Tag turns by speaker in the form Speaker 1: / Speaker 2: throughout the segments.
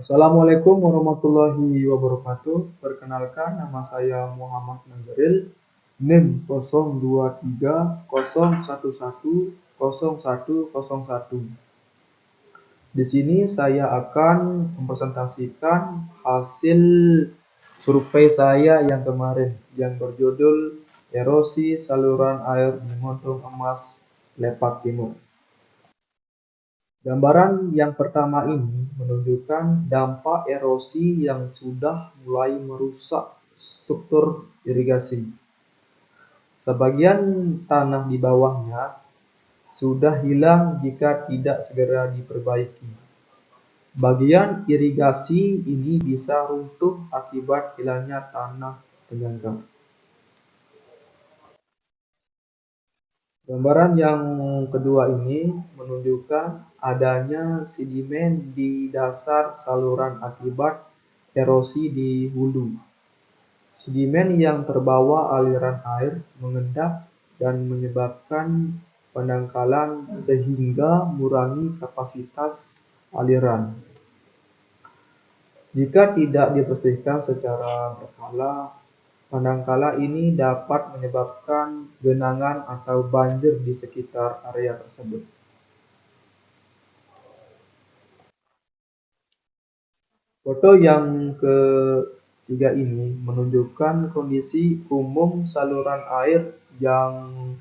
Speaker 1: Assalamualaikum warahmatullahi wabarakatuh. Perkenalkan, nama saya Muhammad Nazaril, NIM 0230110101. Di sini saya akan mempresentasikan hasil survei saya yang kemarin yang berjudul Erosi Saluran Air di Montong Emas, Lepak Timur. Gambaran yang pertama ini menunjukkan dampak erosi yang sudah mulai merusak struktur irigasi. Sebagian tanah di bawahnya sudah hilang jika tidak segera diperbaiki. Bagian irigasi ini bisa runtuh akibat hilangnya tanah penyangga. Gambaran yang kedua ini menunjukkan adanya sedimen di dasar saluran akibat erosi di hulu. Sedimen yang terbawa aliran air mengendap dan menyebabkan pendangkalan sehingga mengurangi kapasitas aliran. Jika tidak dibersihkan secara berkala, pendangkala ini dapat menyebabkan genangan atau banjir di sekitar area tersebut. Foto yang ketiga ini menunjukkan kondisi umum saluran air yang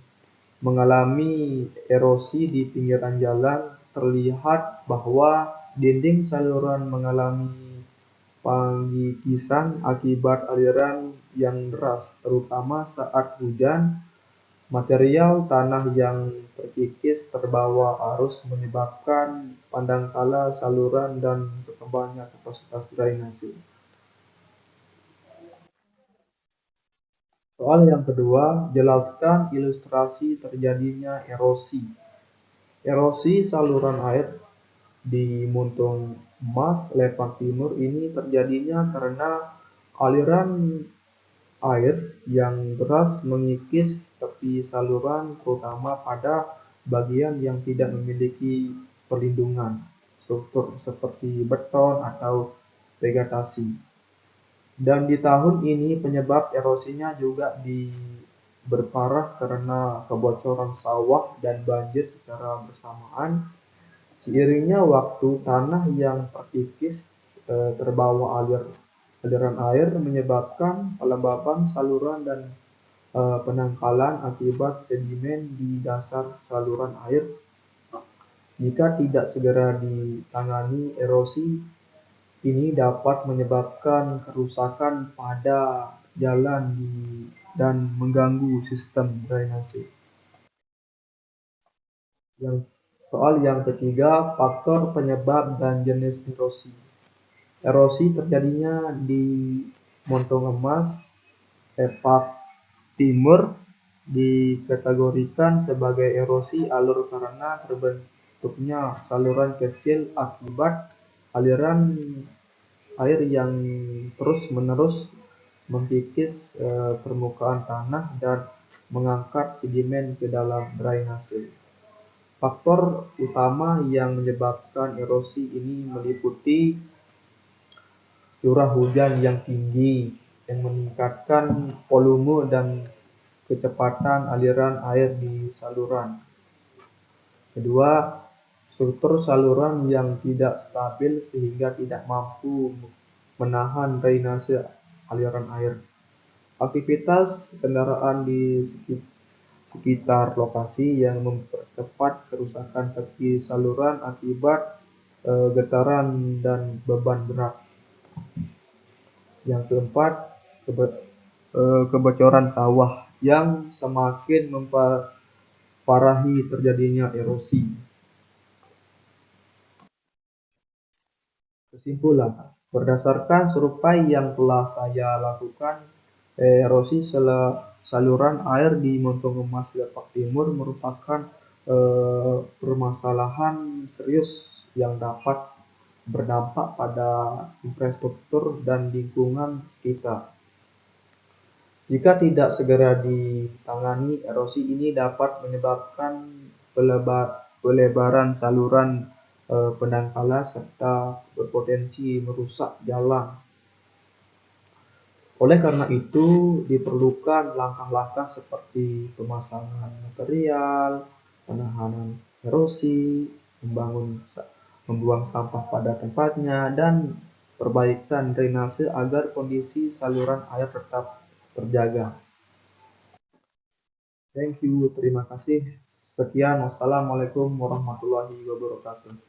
Speaker 1: mengalami erosi di pinggiran jalan. Terlihat bahwa dinding saluran mengalami penggigisan akibat aliran yang deras, terutama saat hujan. Material tanah yang terkikis terbawa arus menyebabkan pendangkala saluran dan berkembangnya kapasitas drainase. Soal yang kedua, jelaskan ilustrasi terjadinya erosi. Erosi saluran air di Montong Emas, Lepak Timur ini terjadinya karena aliran air yang deras mengikis tepi saluran, terutama pada bagian yang tidak memiliki perlindungan struktur seperti beton atau vegetasi. Dan di tahun ini penyebab erosinya juga berparah karena kebocoran sawah dan banjir secara bersamaan. Seiringnya waktu, tanah yang terkikis terbawa aliran air menyebabkan pelembaban saluran dan penangkalan akibat sedimen di dasar saluran air. Jika tidak segera ditangani, erosi ini dapat menyebabkan kerusakan pada jalan dan mengganggu sistem drainase. Soal yang ketiga, faktor penyebab dan jenis erosi. Erosi terjadinya di Montong Emas, Lepak Timur dikategorikan sebagai erosi alur karena terbentuknya saluran kecil akibat aliran air yang terus-menerus mengkikis permukaan tanah dan mengangkat sedimen ke dalam drainase. Faktor utama yang menyebabkan erosi ini meliputi curah hujan yang tinggi yang meningkatkan volume dan kecepatan aliran air di saluran. Kedua, struktur saluran yang tidak stabil sehingga tidak mampu menahan drainase aliran air. Aktivitas kendaraan di sekitar lokasi yang mempercepat kerusakan tepi saluran akibat getaran dan beban berat. Yang keempat, kebocoran sawah yang semakin memperparahi terjadinya erosi. Kesimpulan, berdasarkan survei yang telah saya lakukan, erosi saluran air di Montong Emas, Lepak Timur merupakan permasalahan serius yang dapat berdampak pada infrastruktur dan lingkungan sekitar. Jika tidak segera ditangani, erosi ini dapat menyebabkan pelebaran saluran pendangkalan serta berpotensi merusak jalan. Oleh karena itu, diperlukan langkah-langkah seperti pemasangan material, penanganan erosi, membuang sampah pada tempatnya, dan perbaikan drainase agar kondisi saluran air tetap terjaga. Thank you, terima kasih. Sekian, wassalamualaikum warahmatullahi wabarakatuh.